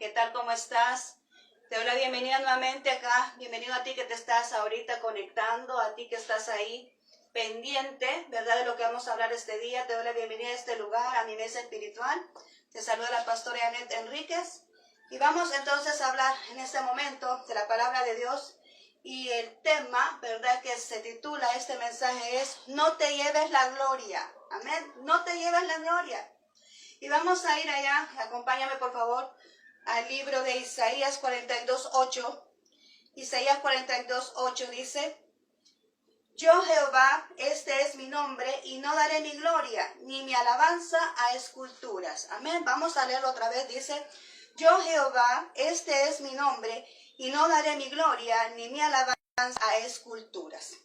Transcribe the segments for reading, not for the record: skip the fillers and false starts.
¿Qué tal? ¿Cómo estás? Te doy la bienvenida nuevamente acá. Bienvenido a ti que te estás ahorita conectando, a ti que estás ahí pendiente, ¿verdad? De lo que vamos a hablar este día. Te doy la bienvenida a este lugar, a mi mesa espiritual. Te saluda la pastora Janet Enríquez. Y vamos entonces a hablar en este momento de la palabra de Dios. Y el tema, ¿verdad? Que se titula este mensaje es: no te lleves la gloria. Amén. No te lleves la gloria. Y vamos a ir allá, acompáñame por favor, al libro de Isaías 42:8. Isaías 42:8 dice: yo Jehová, este es mi nombre, y no daré mi gloria, ni mi alabanza a esculturas. Amén. Vamos a leerlo otra vez. Dice: yo Jehová, este es mi nombre, y no daré mi gloria, ni mi alabanza a esculturas.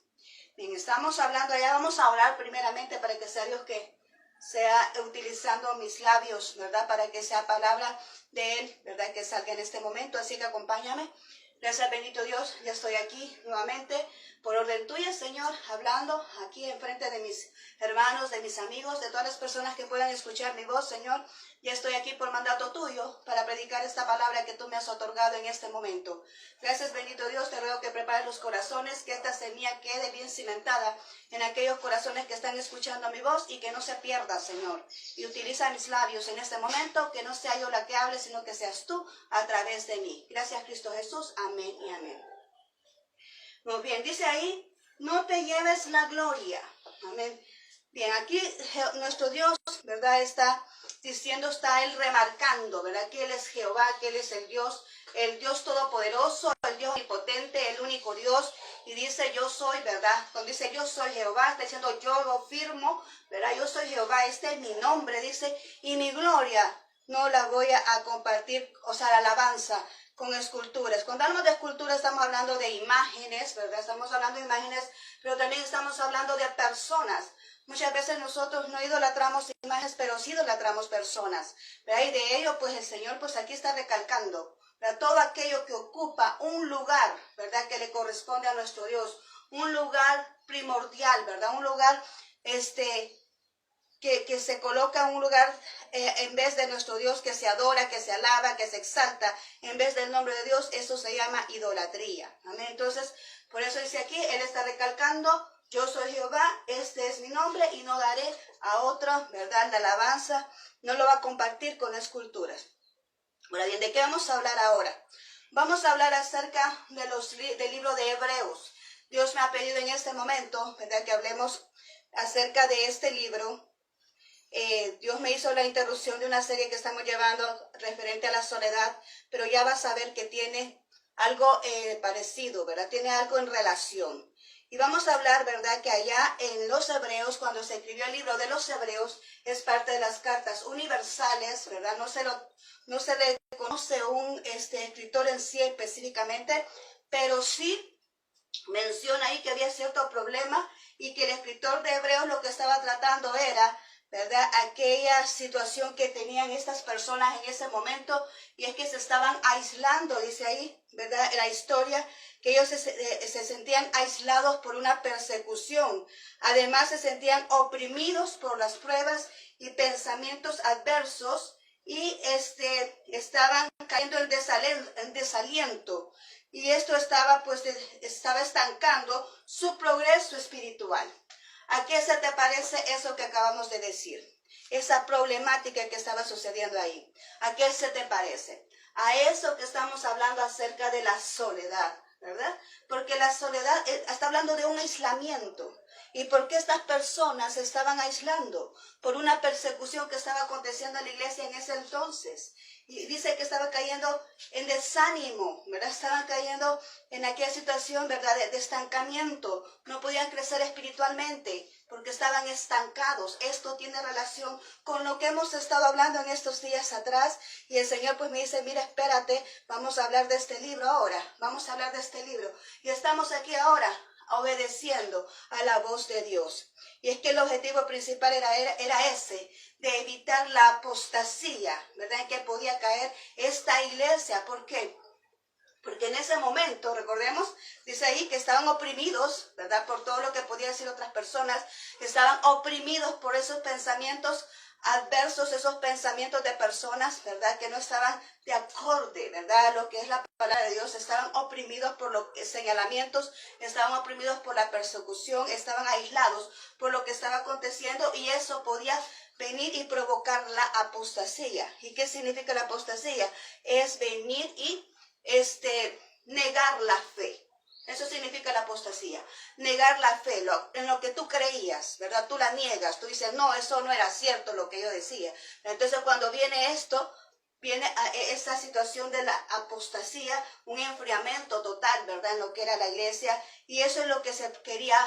Bien, estamos hablando allá, vamos a orar primeramente para que sea Dios que sea utilizando mis labios, ¿verdad? Para que sea palabra de Él, ¿verdad? Que salga en este momento. Así que acompáñame. Gracias, bendito Dios. Ya estoy aquí nuevamente por orden tuya, Señor, hablando aquí enfrente de mis hermanos, de mis amigos, de todas las personas que puedan escuchar mi voz, Señor. Ya estoy aquí por mandato tuyo para predicar esta palabra que tú me has otorgado en este momento. Gracias, bendito Dios. Te ruego que prepares los corazones, que esta semilla quede bien cimentada en aquellos corazones que están escuchando mi voz y que no se pierda, Señor. Y utiliza mis labios en este momento, que no sea yo la que hable, sino que seas tú a través de mí. Gracias, Cristo Jesús. Amén y amén. Muy bien, dice ahí: no te lleves la gloria. Amén. Bien, aquí nuestro Dios, ¿verdad? Está diciendo, está Él remarcando, ¿verdad? Que Él es Jehová, que Él es el Dios todopoderoso, el Dios omnipotente, el único Dios. Y dice: yo soy, ¿verdad? Cuando dice yo soy Jehová, está diciendo: yo lo firmo, ¿verdad? Yo soy Jehová, este es mi nombre, dice, y mi gloria no la voy a compartir, o sea, la alabanza con esculturas. Cuando hablamos de esculturas estamos hablando de imágenes, ¿verdad? Estamos hablando de imágenes, pero también estamos hablando de personas. Muchas veces nosotros no idolatramos imágenes, pero sí idolatramos personas, ¿verdad? Y de ello, pues el Señor, pues aquí está recalcando, ¿verdad? Todo aquello que ocupa un lugar, ¿verdad? Que le corresponde a nuestro Dios, un lugar primordial, ¿verdad? Un lugar, que se coloca en un lugar en vez de nuestro Dios, que se adora, que se alaba, que se exalta, en vez del nombre de Dios. Eso se llama idolatría. Amén. Entonces, por eso dice aquí, Él está recalcando: yo soy Jehová, este es mi nombre, y no daré a otro, ¿verdad? La alabanza no lo va a compartir con esculturas. Ahora bien, ¿de qué vamos a hablar ahora? Vamos a hablar acerca del libro de Hebreos. Dios me ha pedido en este momento, ¿verdad?, que hablemos acerca de este libro. Dios me hizo la interrupción de una serie que estamos llevando referente a la soledad, pero ya vas a ver que tiene algo parecido, ¿verdad? Tiene algo en relación. Y vamos a hablar, ¿verdad?, que allá en los Hebreos, cuando se escribió el libro de los Hebreos, es parte de las cartas universales, ¿verdad? No se le conoce un escritor en sí específicamente, pero sí menciona ahí que había cierto problema y que el escritor de Hebreos lo que estaba tratando era, ¿verdad?, aquella situación que tenían estas personas en ese momento, y es que se estaban aislando, dice ahí, ¿verdad?, la historia, que ellos se sentían aislados por una persecución. Además, se sentían oprimidos por las pruebas y pensamientos adversos, y estaban cayendo en desaliento. Y esto estaba estancando su progreso espiritual. ¿A qué se te parece eso que acabamos de decir? Esa problemática que estaba sucediendo ahí. ¿A qué se te parece? A eso que estamos hablando acerca de la soledad, ¿verdad? Porque la soledad está hablando de un aislamiento. ¿Y por qué estas personas se estaban aislando? Por una persecución que estaba aconteciendo en la iglesia en ese entonces. Y dice que estaba cayendo en desánimo, ¿verdad? Estaban cayendo en aquella situación, ¿verdad?, de estancamiento. No podían crecer espiritualmente porque estaban estancados. Esto tiene relación con lo que hemos estado hablando en estos días atrás. Y el Señor pues me dice: mira, espérate, vamos a hablar de este libro ahora. Vamos a hablar de este libro. Y estamos aquí ahora obedeciendo a la voz de Dios. Y es que el objetivo principal era ese, de evitar la apostasía, ¿verdad?, en que podía caer esta iglesia. ¿Por qué? Porque en ese momento, recordemos, dice ahí que estaban oprimidos, ¿verdad?, por todo lo que podían decir otras personas. Estaban oprimidos por esos pensamientos adversos, esos pensamientos de personas, ¿verdad? Que no estaban de acorde, ¿verdad? Lo que es la palabra de Dios, estaban oprimidos por los señalamientos, estaban oprimidos por la persecución, estaban aislados por lo que estaba aconteciendo y eso podía venir y provocar la apostasía. ¿Y qué significa la apostasía? Es venir y negar la fe. Eso significa la apostasía, negar la fe, en lo que tú creías, ¿verdad? Tú la niegas, tú dices, no, eso no era cierto lo que yo decía. Entonces cuando viene esto, viene a esa situación de la apostasía, un enfriamiento total, ¿verdad? En lo que era la iglesia, y eso es lo que se quería,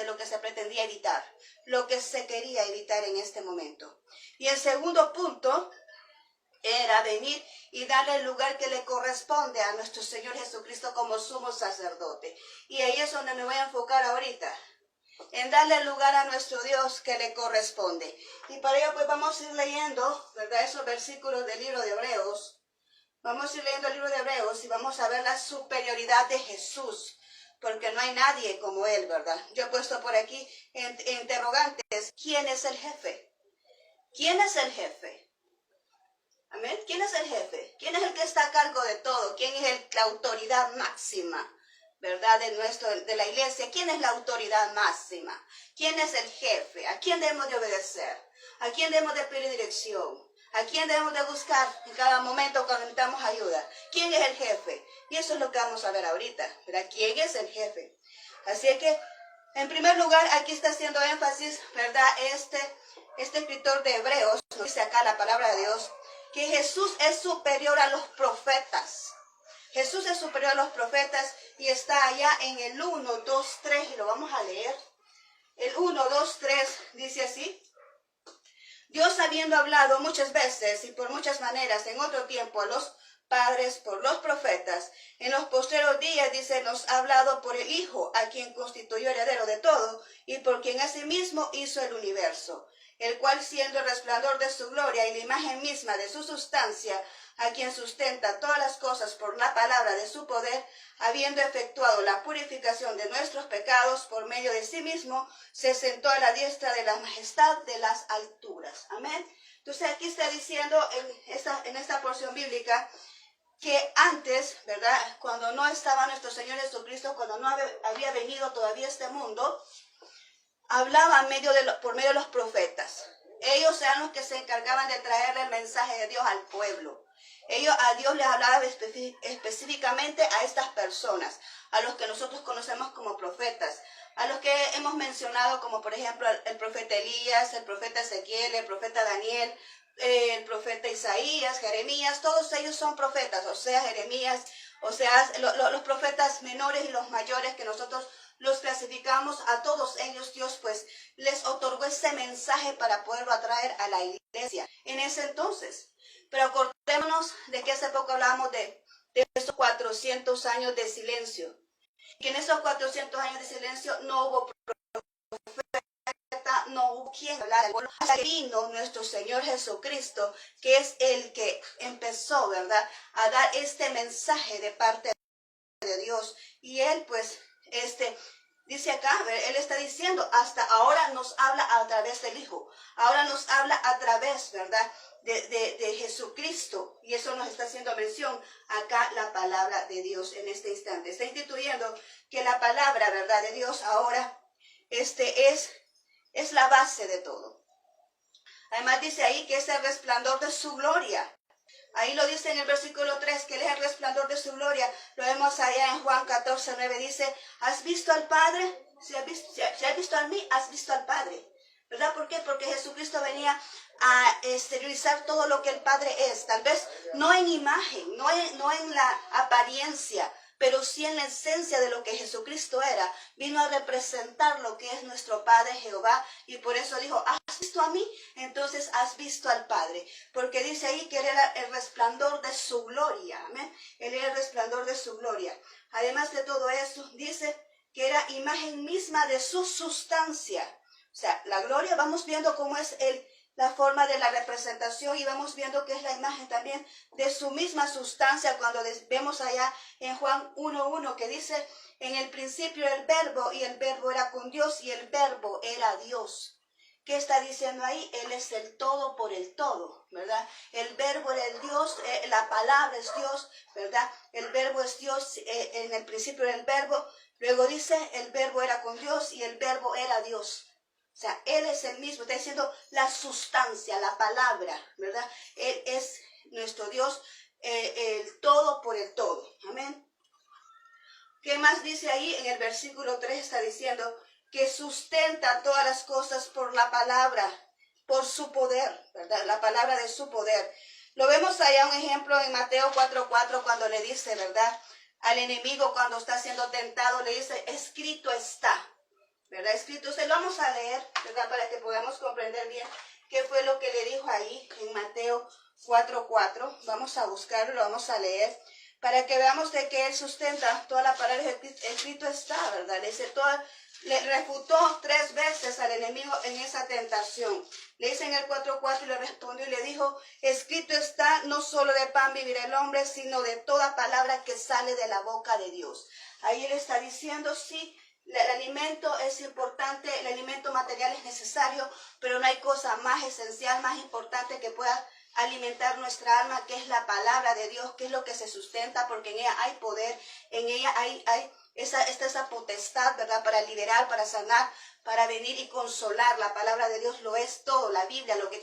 lo que se pretendía evitar, lo que se quería evitar en este momento. Y el segundo punto era venir y darle el lugar que le corresponde a nuestro Señor Jesucristo como sumo sacerdote. Y ahí es donde me voy a enfocar ahorita, en darle el lugar a nuestro Dios que le corresponde. Y para ello pues vamos a ir leyendo, ¿verdad? Esos versículos del libro de Hebreos. Vamos a ir leyendo el libro de Hebreos y vamos a ver la superioridad de Jesús, porque no hay nadie como Él, ¿verdad? Yo he puesto por aquí interrogantes. ¿Quién es el jefe? ¿Quién es el jefe? Amén. ¿Quién es el jefe? ¿Quién es el que está a cargo de todo? ¿Quién es la autoridad máxima, verdad, de la iglesia? ¿Quién es la autoridad máxima? ¿Quién es el jefe? ¿A quién debemos de obedecer? ¿A quién debemos de pedir dirección? ¿A quién debemos de buscar en cada momento cuando necesitamos ayuda? ¿Quién es el jefe? Y eso es lo que vamos a ver ahorita, ¿verdad? ¿Quién es el jefe? Así que, en primer lugar, aquí está haciendo énfasis, ¿verdad? Este escritor de Hebreos, nos dice acá la palabra de Dios, que Jesús es superior a los profetas. Jesús es superior a los profetas y está allá en el 1, 2, 3 y lo vamos a leer. El 1, 2, 3 dice así. Dios habiendo hablado muchas veces y por muchas maneras en otro tiempo a los padres por los profetas, en los postreros días, dice, nos ha hablado por el Hijo, a quien constituyó heredero de todo y por quien asimismo hizo el universo, el cual siendo el resplandor de su gloria y la imagen misma de su sustancia, a quien sustenta todas las cosas por la palabra de su poder, habiendo efectuado la purificación de nuestros pecados por medio de sí mismo, se sentó a la diestra de la majestad de las alturas. Amén. Entonces aquí está diciendo en esta porción bíblica que antes, ¿verdad? Cuando no estaba nuestro Señor Jesucristo, cuando no había venido todavía a este mundo, hablaba por medio de los profetas. Ellos eran los que se encargaban de traerle el mensaje de Dios al pueblo. A Dios les hablaba específicamente a estas personas, a los que nosotros conocemos como profetas, a los que hemos mencionado como por ejemplo el profeta Elías, el profeta Ezequiel, el profeta Daniel, el profeta Isaías, Jeremías, todos ellos son profetas, o sea, Jeremías, o sea, los profetas menores y los mayores que nosotros los clasificamos, a todos ellos Dios pues les otorgó ese mensaje para poderlo atraer a la iglesia en ese entonces. Pero acordémonos de que hace poco hablábamos de esos 400 años de silencio, que en esos 400 años de silencio no hubo profeta, no hubo quien hablara, hasta que vino nuestro Señor Jesucristo, que es el que empezó, ¿verdad?, a dar este mensaje de parte de Dios. Y Él pues, dice acá, Él está diciendo, hasta ahora nos habla a través del Hijo, ahora nos habla a través, ¿verdad?, de Jesucristo, y eso nos está haciendo mención acá la palabra de Dios en este instante. Está instituyendo que la palabra, ¿verdad?, de Dios ahora es la base de todo. Además dice ahí que es el resplandor de su gloria. Ahí lo dice en el versículo 3, que Él es el resplandor de su gloria. Lo vemos allá en Juan 14, 9, dice, ¿has visto al Padre? Si has visto a mí, has visto al Padre. ¿Verdad? ¿Por qué? Porque Jesucristo venía a exteriorizar todo lo que el Padre es. Tal vez no en imagen, no en la apariencia, pero sí en la esencia de lo que Jesucristo era. Vino a representar lo que es nuestro Padre Jehová, y por eso dijo, ¿has visto a mí? Entonces has visto al Padre, porque dice ahí que Él era el resplandor de su gloria. Amén. Él era el resplandor de su gloria. Además de todo eso, dice que era imagen misma de su sustancia. O sea, la gloria, vamos viendo cómo es la forma de la representación, y vamos viendo que es la imagen también de su misma sustancia, cuando vemos allá en Juan 1:1 que dice, en el principio el verbo, y el verbo era con Dios, y el verbo era Dios. ¿Qué está diciendo ahí? Él es el todo por el todo, ¿verdad? El verbo era el Dios, la palabra es Dios, ¿verdad? El verbo es Dios, en el principio era el verbo. Luego dice, el verbo era con Dios y el verbo era Dios. O sea, Él es el mismo, está diciendo la sustancia, la palabra, ¿verdad? Él es nuestro Dios, el todo por el todo. Amén. ¿Qué más dice ahí? En el versículo 3 está diciendo que sustenta todas las cosas por la palabra, por su poder, ¿verdad? La palabra de su poder. Lo vemos allá un ejemplo en Mateo 4:4 cuando le dice, ¿verdad? Al enemigo cuando está siendo tentado le dice, escrito está, ¿verdad? Escrito, se lo vamos a leer, ¿verdad? Para que podamos comprender bien qué fue lo que le dijo ahí en Mateo 4:4. Vamos a buscarlo, lo vamos a leer, para que veamos de que Él sustenta toda la palabra escrito está, ¿verdad? Le refutó 3 veces al enemigo en esa tentación. Le dice en el 4:4 y le respondió y le dijo, escrito está, no solo de pan vivirá el hombre, sino de toda palabra que sale de la boca de Dios. Ahí Él está diciendo, sí, el alimento es importante, el alimento material es necesario, pero no hay cosa más esencial, más importante que pueda alimentar nuestra alma, que es la palabra de Dios, que es lo que se sustenta, porque en ella hay poder, en ella está esa potestad, ¿verdad? Para liberar, para sanar, para venir y consolar. La palabra de Dios lo es todo, la Biblia, lo que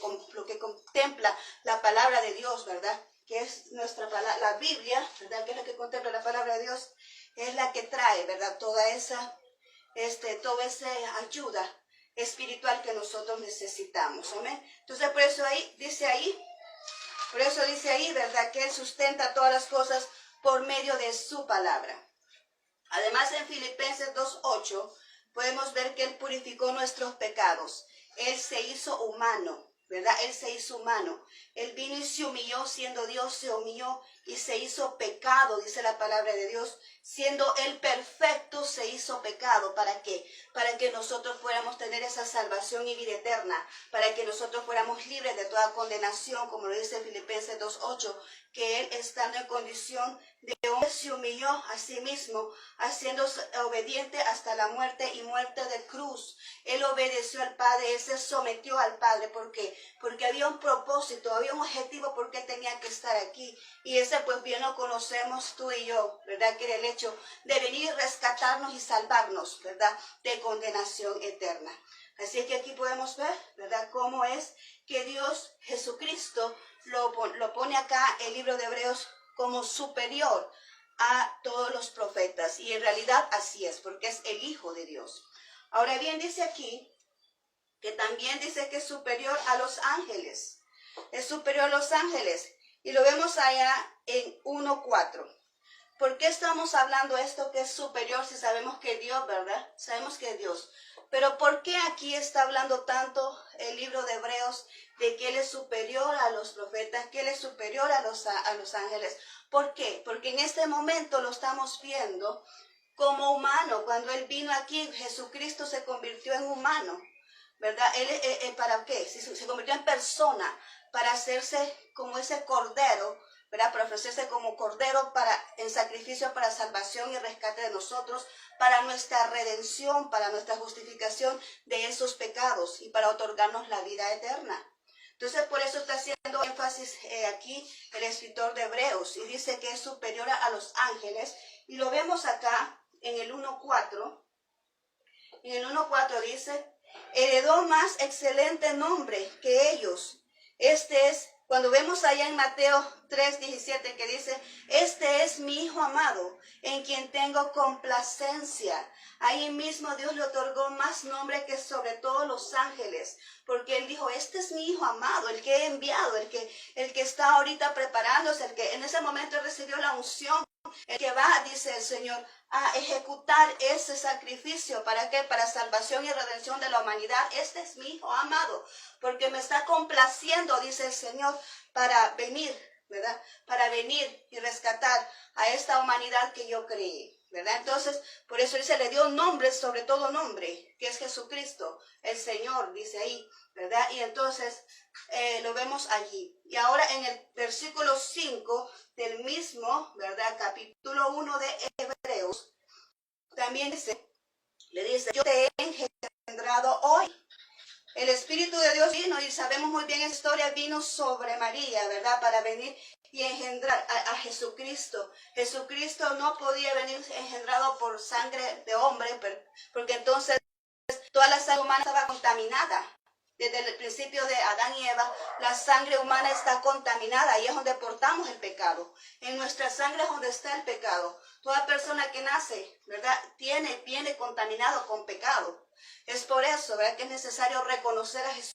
contempla la palabra de Dios, ¿verdad? Que es nuestra palabra, la Biblia, ¿verdad? Que es lo que contempla la palabra de Dios, es la que trae, ¿verdad? Toda esa ayuda espiritual que nosotros necesitamos. Amén. Entonces, por eso dice ahí, ¿verdad? Que Él sustenta todas las cosas por medio de su palabra. Además, en Filipenses 2:8 podemos ver que Él purificó nuestros pecados. Él se hizo humano, ¿verdad? Él se hizo humano. Él vino y se humilló, siendo Dios, se humilló y se hizo pecado, dice la palabra de Dios. Siendo Él perfecto, se hizo pecado. ¿Para qué? Para que nosotros fuéramos tener esa salvación y vida eterna. Para que nosotros fuéramos libres de toda condenación, como lo dice Filipenses 2:8, que Él, estando en condición de hombre, se humilló a sí mismo, haciéndose obediente hasta la muerte y muerte de cruz. Él obedeció al Padre, Él se sometió al Padre. ¿Por qué? Porque había un propósito, había un objetivo por qué tenía que estar aquí. Y ese pues bien lo conocemos tú y yo, ¿verdad? Que era el hecho de venir y rescatarnos y salvarnos, ¿verdad? De condenación eterna. Así que aquí podemos ver, ¿verdad? Cómo es que Dios, Jesucristo, lo pone acá el libro de Hebreos como superior a todos los profetas. Y en realidad así es, porque es el Hijo de Dios. Ahora bien, dice aquí que también dice que es superior a los ángeles. Es superior a los ángeles. Y lo vemos allá en 1:4. ¿Por qué estamos hablando esto que es superior si sabemos que Dios, ¿verdad? Sabemos que es Dios. Pero ¿por qué aquí está hablando tanto el libro de Hebreos de que Él es superior a los profetas, que Él es superior a los ángeles? ¿Por qué? Porque en este momento lo estamos viendo como humano. Cuando Él vino aquí, Jesucristo se convirtió en humano, ¿verdad? Él, ¿para qué? Se convirtió en persona para hacerse como ese cordero, ¿verdad? Para ofrecerse como cordero en sacrificio para salvación y rescate de nosotros, para nuestra redención, para nuestra justificación de esos pecados y para otorgarnos la vida eterna. Entonces, por eso está haciendo énfasis aquí el escritor de Hebreos y dice que es superior a los ángeles. Y lo vemos acá en el 1:4. En el 1:4 dice, heredó más excelente nombre que ellos. Este es, cuando vemos allá en Mateo 3:17 que dice, este es mi Hijo amado, en quien tengo complacencia. Ahí mismo Dios le otorgó más nombre que sobre todos los ángeles, porque Él dijo, este es mi Hijo amado, el que he enviado, el que está ahorita preparándose, el que en ese momento recibió la unción, el que va, dice el Señor, a ejecutar ese sacrificio. ¿Para qué? Para salvación y redención de la humanidad. Este es mi Hijo amado, porque me está complaciendo, dice el Señor, para venir, ¿verdad? Para venir y rescatar a esta humanidad que yo creé, ¿verdad? Entonces, por eso dice, le dio nombre sobre todo nombre, que es Jesucristo, el Señor, dice ahí, ¿verdad? Y entonces lo vemos allí. Y ahora en el versículo 5 del mismo, ¿verdad? Capítulo 1 de Hebreos, también le dice, yo te he engendrado hoy. El Espíritu de Dios vino, y sabemos muy bien esa historia, vino sobre María, ¿verdad? Para venir y engendrar a Jesucristo. Jesucristo no podía venir engendrado por sangre de hombre, porque entonces toda la sangre humana estaba contaminada. Desde el principio de Adán y Eva, la sangre humana está contaminada. Ahí es donde portamos el pecado. En nuestra sangre es donde está el pecado. Toda persona que nace, ¿verdad?, viene contaminado con pecado. Es por eso, ¿verdad?, que es necesario reconocer a Jesús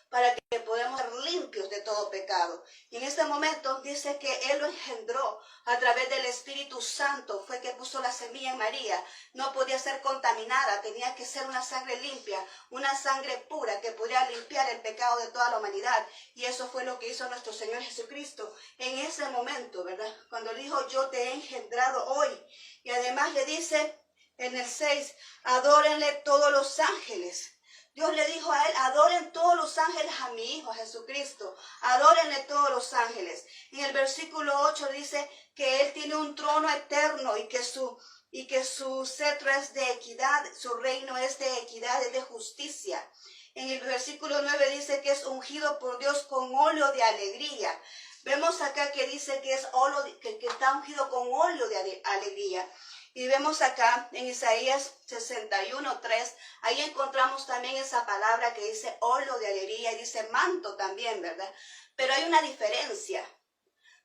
para que podamos ser limpios de todo pecado. Y en este momento dice que Él lo engendró a través del Espíritu Santo. Fue que puso la semilla en María. No podía ser contaminada, tenía que ser una sangre limpia, una sangre pura que pudiera limpiar el pecado de toda la humanidad. Y eso fue lo que hizo nuestro Señor Jesucristo en ese momento, ¿verdad? Cuando dijo, yo te he engendrado hoy. Y además le dice en el 6, adórenle todos los ángeles. Dios le dijo a él, adoren todos los ángeles a mi Hijo, a Jesucristo. Adórenle todos los ángeles. En el versículo 8 dice que Él tiene un trono eterno y que su cetro es de equidad, su reino es de equidad, es de justicia. En el versículo 9 dice que es ungido por Dios con óleo de alegría. Vemos acá que dice que es óleo, que está ungido con óleo de alegría. Y vemos acá en Isaías 61:3, ahí encontramos también esa palabra que dice óleo de alegría y dice manto también, ¿verdad? Pero hay una diferencia,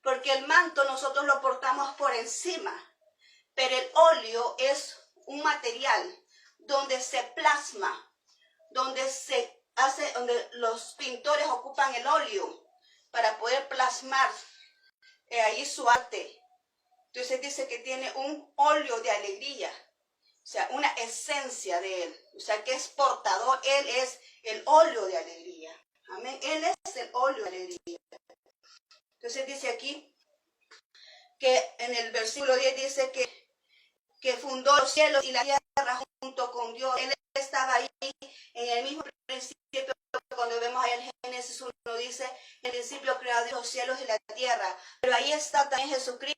porque el manto nosotros lo portamos por encima, pero el óleo es un material donde se plasma, donde los pintores ocupan el óleo para poder plasmar ahí su arte. Entonces dice que tiene un óleo de alegría, o sea, una esencia de Él, o sea, que es portador. Él es el óleo de alegría. Amén. Él es el óleo de alegría. Entonces dice aquí que en el versículo 10 dice que fundó los cielos y la tierra junto con Dios. Él estaba ahí en el mismo principio. Cuando vemos ahí en Génesis 1 dice, en el principio creó Dios los cielos y la tierra. Pero ahí está también Jesucristo.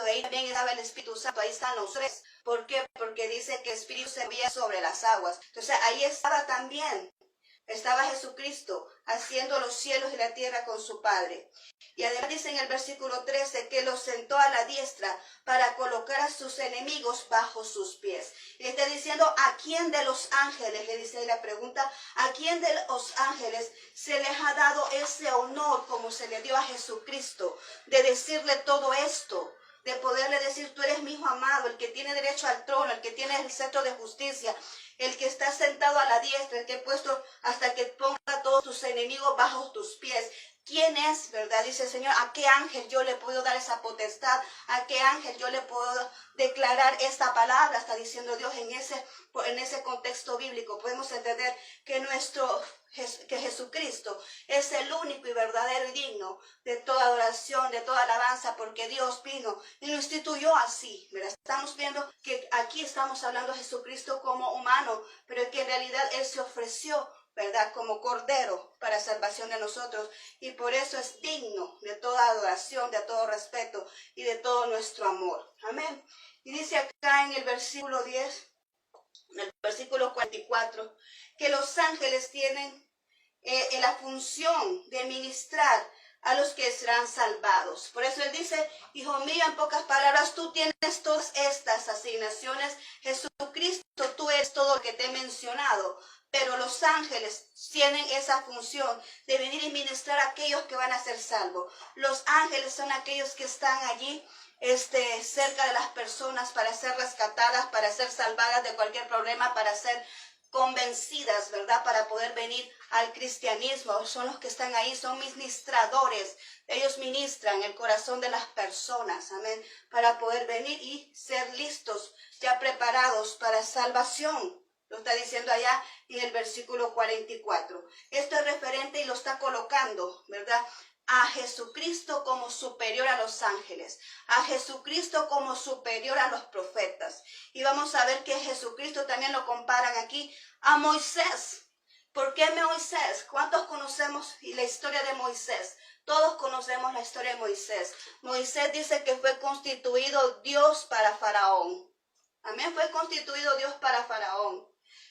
Ahí también estaba el Espíritu Santo, ahí están los tres. ¿Por qué? Porque dice que el Espíritu se movía sobre las aguas. Entonces ahí estaba Jesucristo haciendo los cielos y la tierra con su Padre. Y además dice en el versículo 13 que lo sentó a la diestra para colocar a sus enemigos bajo sus pies. Y está diciendo, ¿a quién de los ángeles? Le dice la pregunta, ¿a quién de los ángeles se les ha dado ese honor como se le dio a Jesucristo de decirle todo esto? De poderle decir, tú eres mi Hijo amado, el que tiene derecho al trono, el que tiene el cetro de justicia, el que está sentado a la diestra, el que he puesto hasta que ponga a todos tus enemigos bajo tus pies. ¿Quién es, verdad? Dice el Señor, ¿a qué ángel yo le puedo dar esa potestad? ¿A qué ángel yo le puedo declarar esta palabra? Está diciendo Dios en ese contexto bíblico. Podemos entender que Jesucristo es el único y verdadero y digno de toda adoración, de toda alabanza, porque Dios vino y lo instituyó así. ¿Verdad? Estamos viendo que aquí estamos hablando de Jesucristo como humano, pero que en realidad Él se ofreció, ¿verdad?, como cordero para salvación de nosotros, y por eso es digno de toda adoración, de todo respeto y de todo nuestro amor. Amén. Y dice acá en el versículo 10, en el versículo 44, que los ángeles tienen la función de ministrar a los que serán salvados. Por eso Él dice, hijo mío, en pocas palabras, tú tienes todas estas asignaciones. Jesucristo, tú eres todo lo que te he mencionado. Pero los ángeles tienen esa función de venir y ministrar a aquellos que van a ser salvos. Los ángeles son aquellos que están allí cerca de las personas para ser rescatadas, para ser salvadas de cualquier problema, para ser convencidas, ¿verdad?, para poder venir al cristianismo. Son los que están ahí, son ministradores. Ellos ministran el corazón de las personas, amén, para poder venir y ser listos, ya preparados para salvación. Lo está diciendo allá en el versículo 44. Esto es referente y lo está colocando, ¿verdad?, a Jesucristo como superior a los ángeles, a Jesucristo como superior a los profetas. Y vamos a ver que Jesucristo también lo comparan aquí a Moisés. ¿Por qué Moisés? ¿Cuántos conocemos la historia de Moisés? Todos conocemos la historia de Moisés. Moisés dice que fue constituido Dios para Faraón. Amén, fue constituido Dios para Faraón.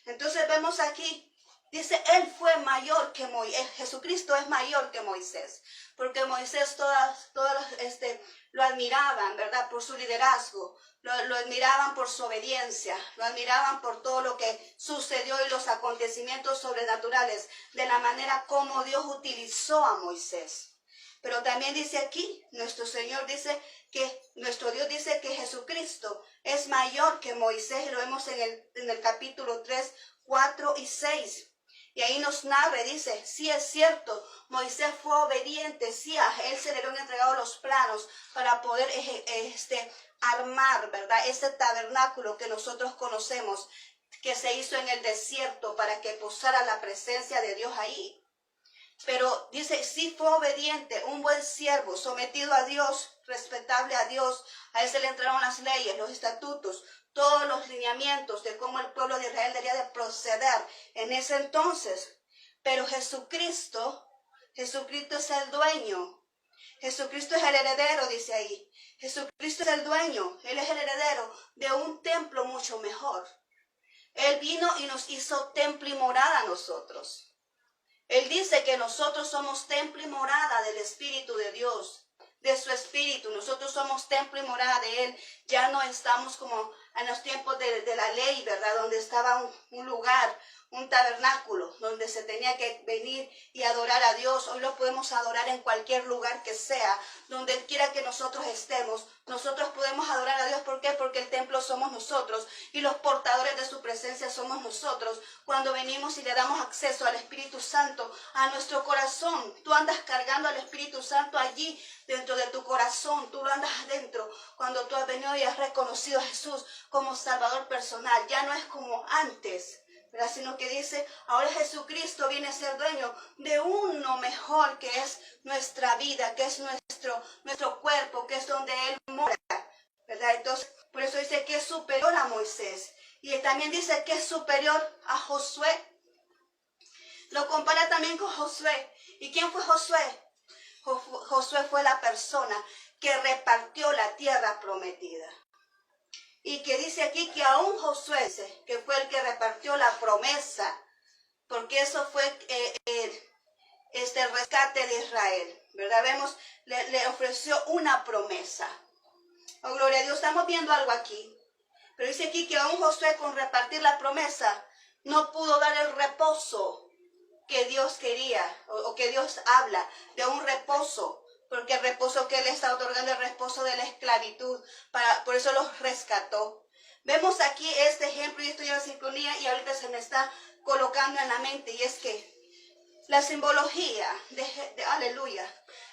Entonces vemos aquí, Dice, él fue mayor que Moisés. Jesucristo es mayor que Moisés. Porque Moisés todas lo admiraban, ¿verdad? Por su liderazgo. Lo admiraban por su obediencia. Lo admiraban por todo lo que sucedió y los acontecimientos sobrenaturales. De la manera como Dios utilizó a Moisés. Pero también dice aquí, nuestro Dios dice que Jesucristo es mayor que Moisés. Y lo vemos en el capítulo 3, 4 y 6. Y ahí nos narra y dice, sí es cierto, Moisés fue obediente, sí, a él se le habían entregado los planos para poder armar, ¿verdad? Ese tabernáculo que nosotros conocemos, que se hizo en el desierto para que posara la presencia de Dios ahí. Pero dice, sí fue obediente, un buen siervo, sometido a Dios, respetable a Dios. A él se le entraron las leyes, los estatutos, todos los lineamientos de cómo el pueblo de Israel debía de proceder en ese entonces. Pero Jesucristo es el dueño. Jesucristo es el heredero, dice ahí. Jesucristo es el dueño, él es el heredero de un templo mucho mejor. Él vino y nos hizo templo y morada a nosotros. Él dice que nosotros somos templo y morada del Espíritu de Dios, de su Espíritu. Nosotros somos templo y morada de Él. Ya no estamos como en los tiempos de la ley, ¿verdad? Donde estaba un lugar, un tabernáculo, donde se tenía que venir y adorar a Dios. Hoy lo podemos adorar en cualquier lugar que sea, donde quiera que nosotros estemos. Nosotros podemos adorar a Dios. ¿Por qué? Porque el templo somos nosotros y los portadores de su presencia somos nosotros. Cuando venimos y le damos acceso al Espíritu Santo a nuestro corazón, tú andas cargando al Espíritu Santo allí dentro de tu corazón, tú lo andas adentro. Cuando tú has venido y has reconocido a Jesús como Salvador personal, ya no es como antes, ¿verdad? Sino que dice, ahora Jesucristo viene a ser dueño de uno mejor, que es nuestra vida, que es nuestro cuerpo, que es donde Él mora, ¿verdad? Entonces, por eso dice que es superior a Moisés. Y también dice que es superior a Josué. Lo compara también con Josué. ¿Y quién fue Josué? Josué fue la persona que repartió la tierra prometida. Y que dice aquí que aún Josué, que fue el que repartió la promesa, porque eso fue el rescate de Israel, ¿verdad? Vemos, le ofreció una promesa. Oh, gloria a Dios, estamos viendo algo aquí. Pero dice aquí que aún Josué, con repartir la promesa, no pudo dar el reposo que Dios quería, o que Dios habla de un reposo, porque el reposo que Él está otorgando es el reposo de la esclavitud, por eso los rescató. Vemos aquí este ejemplo, y esto ya es sincronía, y ahorita se me está colocando en la mente, y es que la simbología aleluya,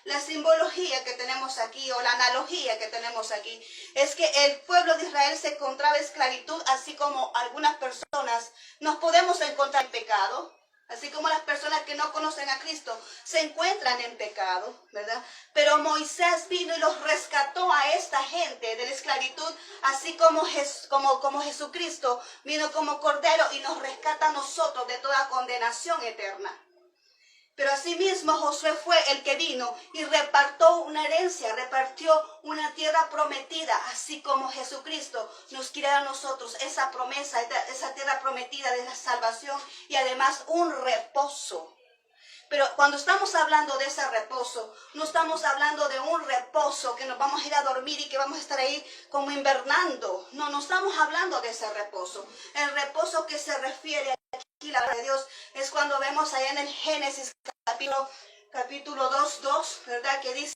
la simbología que tenemos aquí, o la analogía que tenemos aquí, es que el pueblo de Israel se encontraba en esclavitud, así como algunas personas nos podemos encontrar en pecado. Así como las personas que no conocen a Cristo se encuentran en pecado, ¿verdad? Pero Moisés vino y los rescató a esta gente de la esclavitud, así como Jesucristo vino como Cordero y nos rescata a nosotros de toda condenación eterna. Pero asimismo Josué fue el que vino y repartió una herencia, repartió una tierra prometida, así como Jesucristo nos quiere a nosotros esa promesa, esa tierra prometida de la salvación y además un reposo. Pero cuando estamos hablando de ese reposo, no estamos hablando de un reposo que nos vamos a ir a dormir y que vamos a estar ahí como invernando. No estamos hablando de ese reposo. El reposo que se refiere aquí, la palabra de Dios, es cuando vemos allá en el Génesis capítulo 2:2, ¿verdad? Que dice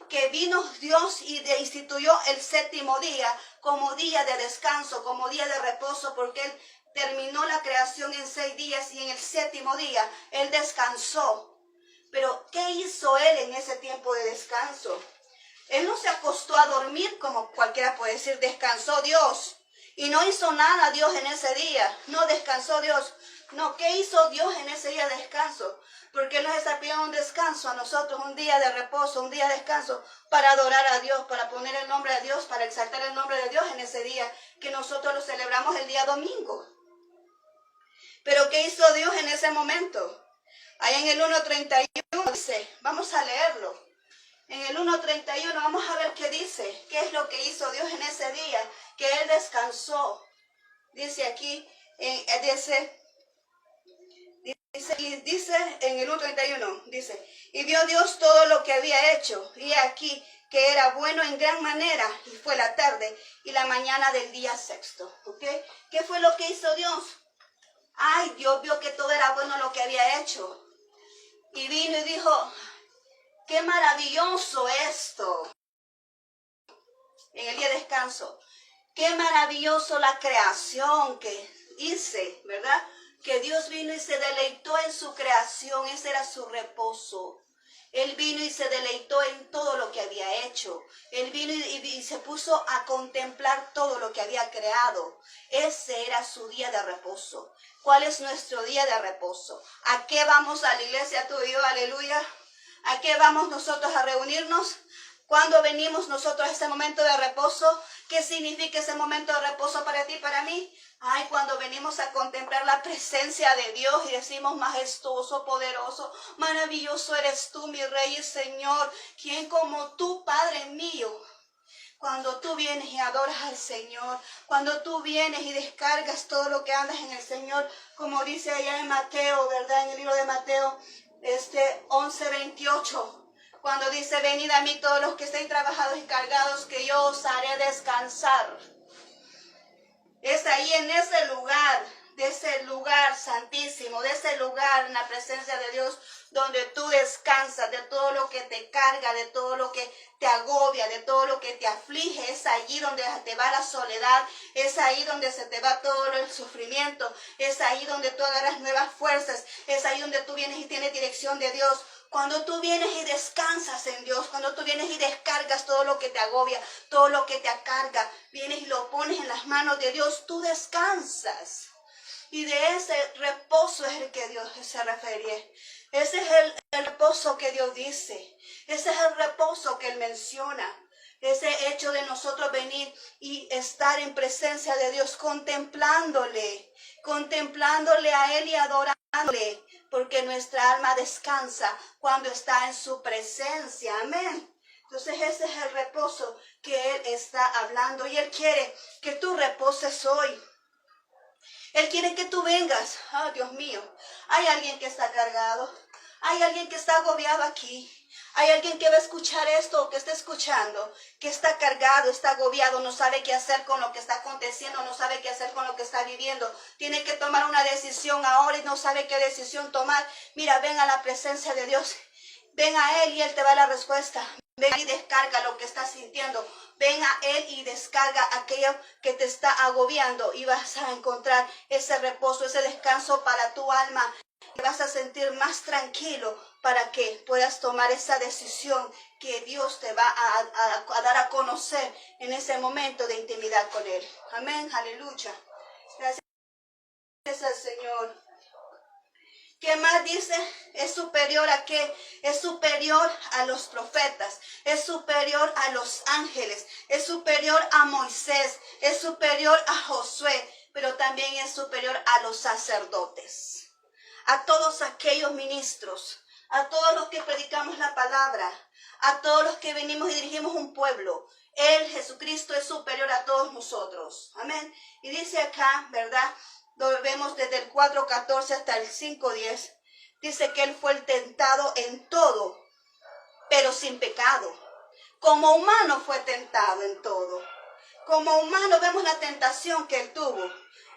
que vino Dios y instituyó el séptimo día como día de descanso, como día de reposo, porque Él terminó la creación en 6 días y en el séptimo día Él descansó. Pero ¿qué hizo Él en ese tiempo de descanso? Él no se acostó a dormir como cualquiera puede decir, descansó Dios. Y no hizo nada Dios en ese día. No descansó Dios. No, ¿qué hizo Dios en ese día de descanso? Porque Él nos está pidiendo un descanso a nosotros, un día de reposo, un día de descanso para adorar a Dios, para poner el nombre de Dios, para exaltar el nombre de Dios en ese día que nosotros lo celebramos el día domingo. Pero ¿qué hizo Dios en ese momento? Ahí en el 1:31 dice, vamos a leerlo. En el 1:31 vamos a ver qué dice, qué es lo que hizo Dios en ese día, que Él descansó. Dice aquí, dice Dice en el 1:31, dice, y vio Dios todo lo que había hecho, y aquí que era bueno en gran manera, y fue la tarde y la mañana del día sexto. ¿Ok? ¿Qué fue lo que hizo Dios? Ay, Dios vio que todo era bueno lo que había hecho. Y vino y dijo, qué maravilloso esto. En el día de descanso. Qué maravilloso la creación que hice, ¿verdad? Que Dios vino y se deleitó en su creación, ese era su reposo. Él vino y se deleitó en todo lo que había hecho. Él vino y se puso a contemplar todo lo que había creado. Ese era su día de reposo. ¿Cuál es nuestro día de reposo? ¿A qué vamos a la iglesia tú y yo? Aleluya. ¿A qué vamos nosotros a reunirnos? Cuando venimos nosotros a ese momento de reposo, ¿qué significa ese momento de reposo para ti y para mí? Ay, cuando venimos a contemplar la presencia de Dios y decimos, majestuoso, poderoso, maravilloso eres tú, mi Rey y Señor, ¿quién como tú, Padre mío? Cuando tú vienes y adoras al Señor, cuando tú vienes y descargas todo lo que andas en el Señor, como dice allá en Mateo, ¿verdad? En el libro de Mateo, 11:28. Cuando dice, venid a mí todos los que estéis trabajados y cargados, que yo os haré descansar. Es ahí en ese lugar, de ese lugar santísimo, de ese lugar en la presencia de Dios, donde tú descansas de todo lo que te carga, de todo lo que te agobia, de todo lo que te aflige. Es allí donde te va la soledad, es ahí donde se te va todo el sufrimiento, es ahí donde tú agarras nuevas fuerzas, es ahí donde tú vienes y tienes dirección de Dios. Cuando tú vienes y descansas en Dios, cuando tú vienes y descargas todo lo que te agobia, todo lo que te acarga, vienes y lo pones en las manos de Dios, tú descansas. Y de ese reposo es el que Dios se refiere. Ese es el reposo que Dios dice. Ese es el reposo que Él menciona. Ese hecho de nosotros venir y estar en presencia de Dios, contemplándole a Él y adorándole, porque nuestra alma descansa cuando está en su presencia. Amén. Entonces ese es el reposo que Él está hablando y Él quiere que tú reposes hoy. Él quiere que tú vengas. Oh, Dios mío. Hay alguien que está cargado. Hay alguien que está agobiado aquí. Hay alguien que va a escuchar esto o que está escuchando, que está cargado, está agobiado, no sabe qué hacer con lo que está aconteciendo, no sabe qué hacer con lo que está viviendo. Tiene que tomar una decisión ahora y no sabe qué decisión tomar. Mira, ven a la presencia de Dios. Ven a Él y Él te va a dar la respuesta. Ven y descarga lo que estás sintiendo. Ven a Él y descarga aquello que te está agobiando y vas a encontrar ese reposo, ese descanso para tu alma. Te vas a sentir más tranquilo para que puedas tomar esa decisión que Dios te va a dar a conocer en ese momento de intimidad con Él. Amén, aleluya. Gracias al Señor. ¿Qué más dice? Es superior a qué? Es superior a los profetas, es superior a los ángeles, es superior a Moisés, es superior a Josué, pero también es superior a los sacerdotes, a todos aquellos ministros, a todos los que predicamos la palabra, a todos los que venimos y dirigimos un pueblo. Él, Jesucristo, es superior a todos nosotros. Amén. Y dice acá, ¿verdad? Lo vemos desde el 4:14 hasta el 5:10. Dice que Él fue el tentado en todo, pero sin pecado. Como humano fue tentado en todo. Como humano vemos la tentación que Él tuvo.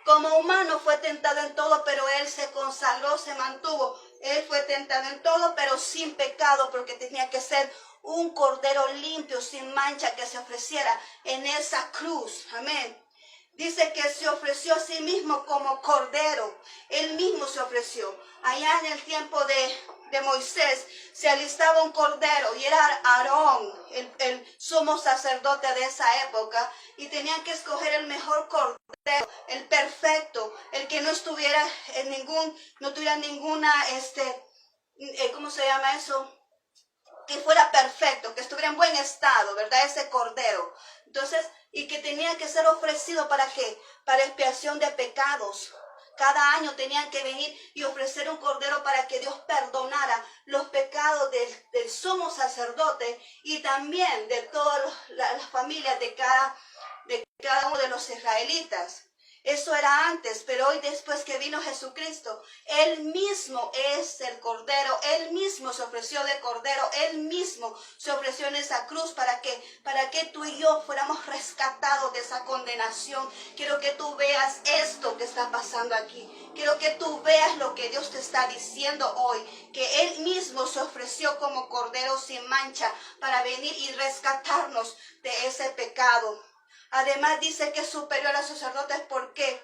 Como humano fue tentado en todo, pero Él se consagró, se mantuvo. Él fue tentado en todo, pero sin pecado, porque tenía que ser un cordero limpio, sin mancha, que se ofreciera en esa cruz. Amén. Dice que se ofreció a sí mismo como cordero. Él mismo se ofreció. Allá en el tiempo de Moisés se alistaba un cordero y era Aarón, el sumo sacerdote de esa época. Y tenían que escoger el mejor cordero, el perfecto, el que no estuviera no tuviera ninguna, ¿cómo se llama eso? Que fuera perfecto, que estuviera en buen estado, ¿verdad? Ese cordero. Entonces, y que tenía que ser ofrecido ¿para qué? Para expiación de pecados. Cada año tenían que venir y ofrecer un cordero para que Dios perdonara los pecados del sumo sacerdote y también de todas las familias de cada uno de los israelitas. Eso era antes, pero hoy después que vino Jesucristo, Él mismo es el Cordero, Él mismo se ofreció de Cordero, Él mismo se ofreció en esa cruz para que tú y yo fuéramos rescatados de esa condenación. Quiero que tú veas esto que está pasando aquí. Quiero que tú veas lo que Dios te está diciendo hoy, que Él mismo se ofreció como Cordero sin mancha para venir y rescatarnos de ese pecado. Además dice que es superior a los sacerdotes. ¿Por qué?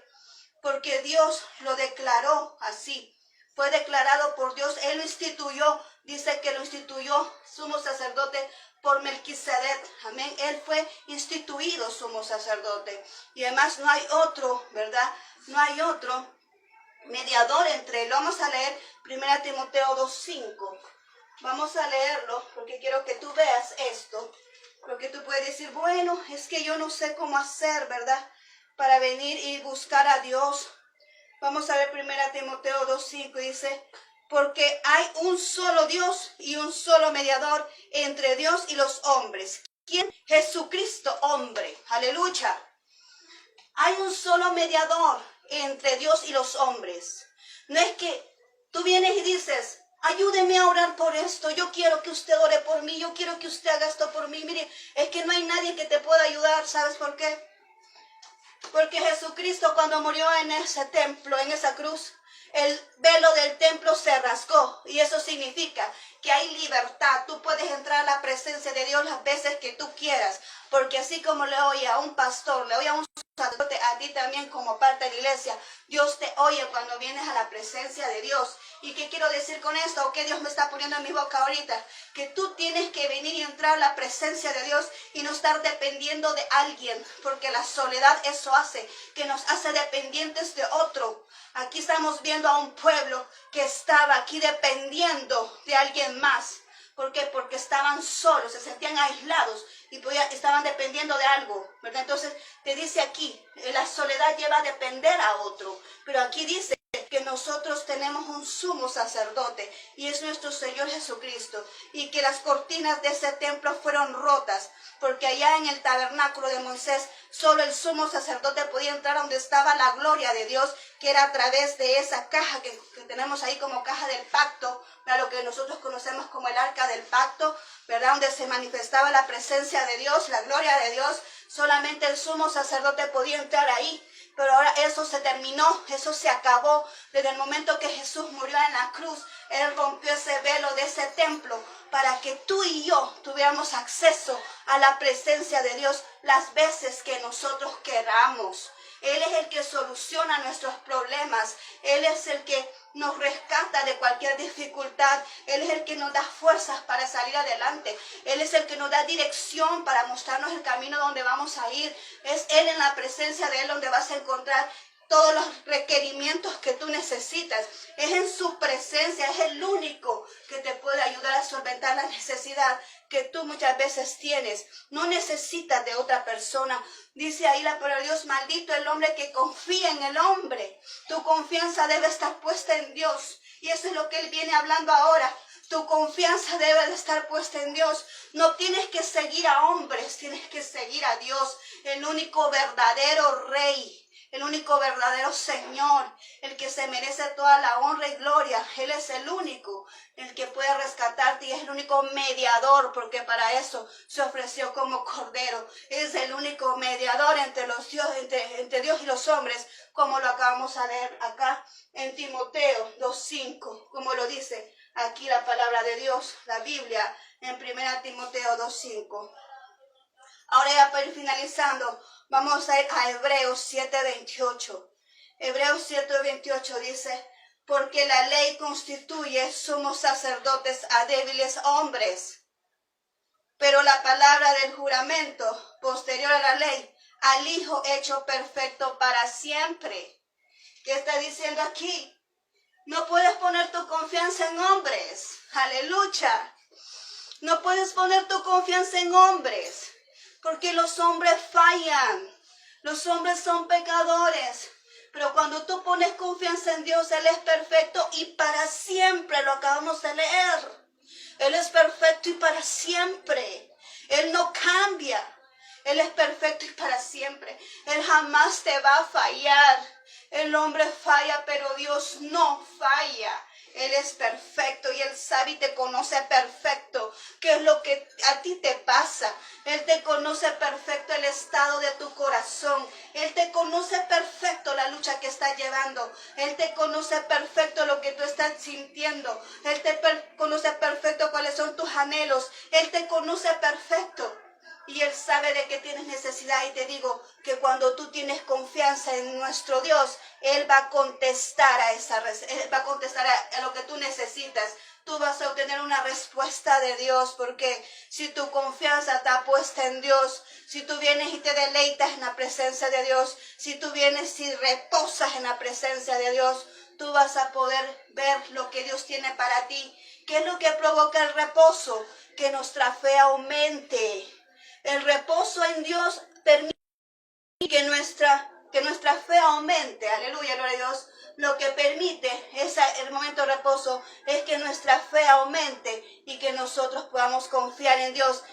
Porque Dios lo declaró así. Fue declarado por Dios. Él lo instituyó. Dice que lo instituyó sumo sacerdote por Melquisedec. Amén. Él fue instituido sumo sacerdote. Y además no hay otro, ¿verdad? No hay otro mediador entre él. Vamos a leer 1 Timoteo 2:5. Vamos a leerlo porque quiero que tú veas esto. Porque tú puedes decir, bueno, es que yo no sé cómo hacer, ¿verdad? Para venir y buscar a Dios. Vamos a ver 1 Timoteo 2:5, dice, porque hay un solo Dios y un solo mediador entre Dios y los hombres. ¿Quién? Jesucristo, hombre. Aleluya. Hay un solo mediador entre Dios y los hombres. No es que tú vienes y dices, ayúdeme a orar por esto, yo quiero que usted ore por mí, yo quiero que usted haga esto por mí. Mire, es que no hay nadie que te pueda ayudar, ¿sabes por qué? Porque Jesucristo cuando murió en ese templo, en esa cruz, el velo del templo se rasgó y eso significa que hay libertad. Tú puedes entrar a la presencia de Dios las veces que tú quieras, porque así como le oye a un pastor, le oye a un sacerdote, a ti también como parte de la iglesia, Dios te oye cuando vienes a la presencia de Dios. ¿Y qué quiero decir con esto? ¿O qué Dios me está poniendo en mi boca ahorita? Que tú tienes que venir y entrar a la presencia de Dios y no estar dependiendo de alguien, porque la soledad eso hace, que nos hace dependientes de otro. Aquí estamos viendo a un pueblo que estaba aquí dependiendo de alguien más. ¿Por qué? Porque estaban solos, se sentían aislados y estaban dependiendo de algo, ¿verdad? Entonces te dice aquí, la soledad lleva a depender a otro, pero aquí dice que nosotros tenemos un sumo sacerdote y es nuestro Señor Jesucristo, y que las cortinas de ese templo fueron rotas, porque allá en el tabernáculo de Moisés solo el sumo sacerdote podía entrar donde estaba la gloria de Dios, que era a través de esa caja que tenemos ahí como caja del pacto, ¿verdad? Lo que nosotros conocemos como el arca del pacto, ¿verdad? Donde se manifestaba la presencia de Dios, la gloria de Dios. Solamente el sumo sacerdote podía entrar ahí. Pero ahora eso se terminó, eso se acabó. Desde el momento que Jesús murió en la cruz, Él rompió ese velo de ese templo para que tú y yo tuviéramos acceso a la presencia de Dios las veces que nosotros queramos. Él es el que soluciona nuestros problemas. Él es el que nos rescata de cualquier dificultad. Él es el que nos da fuerzas para salir adelante. Él es el que nos da dirección para mostrarnos el camino donde vamos a ir. Es Él, en la presencia de Él, donde vas a encontrar todos los requerimientos que tú necesitas. Es en su presencia, es el único que te puede ayudar a solventar la necesidad que tú muchas veces tienes. No necesitas de otra persona. Dice ahí la palabra de Dios, maldito el hombre que confía en el hombre. Tu confianza debe estar puesta en Dios. Y eso es lo que Él viene hablando ahora. Tu confianza debe de estar puesta en Dios. No tienes que seguir a hombres, tienes que seguir a Dios, el único verdadero Rey. El único verdadero Señor, el que se merece toda la honra y gloria. Él es el único, el que puede rescatarte, y es el único mediador, porque para eso se ofreció como Cordero. Es el único mediador entre Dios y los hombres, como lo acabamos de leer acá en Timoteo 2:5, como lo dice aquí la palabra de Dios, la Biblia, en 1 Timoteo 2:5. Ahora ya para ir finalizando, vamos a ir a Hebreos 7:28. Hebreos 7:28 dice, porque la ley constituye sumos sacerdotes a débiles hombres, pero la palabra del juramento posterior a la ley, al Hijo hecho perfecto para siempre. ¿Qué está diciendo aquí? No puedes poner tu confianza en hombres. Aleluya. No puedes poner tu confianza en hombres. Porque los hombres fallan, los hombres son pecadores, pero cuando tú pones confianza en Dios, Él es perfecto y para siempre, lo acabamos de leer. Él es perfecto y para siempre, Él no cambia. Él es perfecto y para siempre. Él jamás te va a fallar. El hombre falla, pero Dios no falla. Él es perfecto y Él sabe y te conoce perfecto qué es lo que a ti te pasa. Él te conoce perfecto el estado de tu corazón. Él te conoce perfecto la lucha que estás llevando. Él te conoce perfecto lo que tú estás sintiendo. Él te conoce perfecto cuáles son tus anhelos. Él te conoce perfecto. Y Él sabe de qué tienes necesidad. Y te digo que cuando tú tienes confianza en nuestro Dios, Él va a contestar Él va a contestar a lo que tú necesitas. Tú vas a obtener una respuesta de Dios, porque si tu confianza está puesta en Dios, si tú vienes y te deleitas en la presencia de Dios, si tú vienes y reposas en la presencia de Dios, tú vas a poder ver lo que Dios tiene para ti. ¿Qué es lo que provoca el reposo? Que nuestra fe aumente. El reposo en Dios permite que nuestra fe aumente. Aleluya, gloria a Dios. Lo que permite el momento de reposo es que nuestra fe aumente y que nosotros podamos confiar en Dios,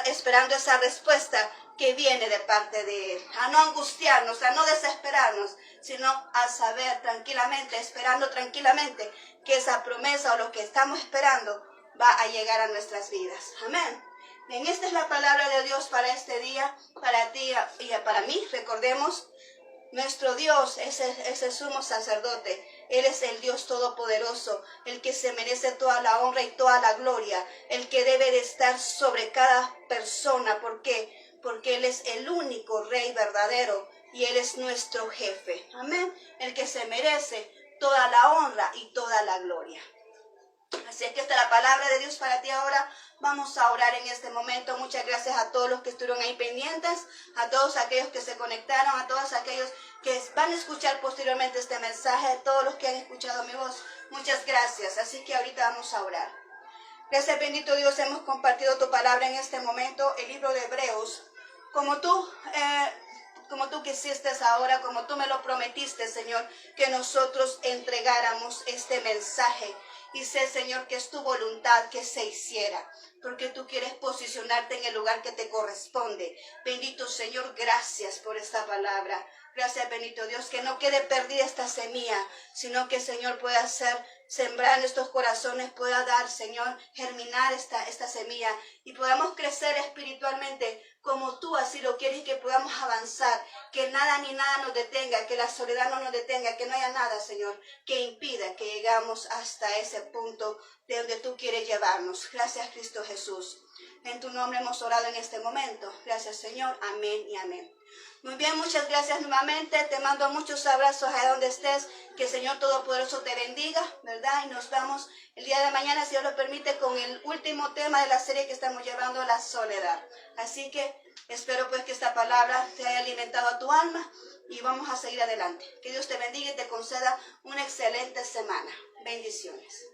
esperando esa respuesta que viene de parte de Él. A no angustiarnos, a no desesperarnos, sino a saber tranquilamente, esperando tranquilamente que esa promesa o lo que estamos esperando va a llegar a nuestras vidas. Amén. Bien, esta es la palabra de Dios para este día, para ti y para mí. Recordemos, nuestro Dios es el sumo sacerdote. Él es el Dios todopoderoso, el que se merece toda la honra y toda la gloria, el que debe de estar sobre cada persona. ¿Por qué? Porque Él es el único Rey verdadero y Él es nuestro jefe. Amén. El que se merece toda la honra y toda la gloria. Así es que esta es la palabra de Dios para ti ahora. Vamos a orar en este momento. Muchas gracias a todos los que estuvieron ahí pendientes, a todos aquellos que se conectaron, a todos aquellos que van a escuchar posteriormente este mensaje, a todos los que han escuchado mi voz. Muchas gracias. Así que ahorita vamos a orar. Gracias, bendito Dios, hemos compartido tu palabra en este momento, el libro de Hebreos. Como tú quisiste ahora, como tú me lo prometiste, Señor, que nosotros entregáramos este mensaje. Y sé, Señor, que es tu voluntad que se hiciera, porque tú quieres posicionarte en el lugar que te corresponde. Bendito Señor, gracias por esta palabra. Gracias, bendito Dios, que no quede perdida esta semilla, sino que, Señor, pueda sembrar en estos corazones, pueda dar, Señor, germinar esta semilla y podamos crecer espiritualmente como tú así lo quieres, y que podamos avanzar, que nada ni nada nos detenga, que la soledad no nos detenga, que no haya nada, Señor, que impida que llegamos hasta ese punto de donde tú quieres llevarnos. Gracias, Cristo Jesús. En tu nombre hemos orado en este momento. Gracias, Señor. Amén y amén. Muy bien, muchas gracias nuevamente. Te mando muchos abrazos a donde estés. Que el Señor Todopoderoso te bendiga, ¿verdad? Y nos vemos el día de mañana, si Dios lo permite, con el último tema de la serie que estamos llevando, la soledad. Así que espero pues que esta palabra te haya alimentado a tu alma y vamos a seguir adelante. Que Dios te bendiga y te conceda una excelente semana. Bendiciones.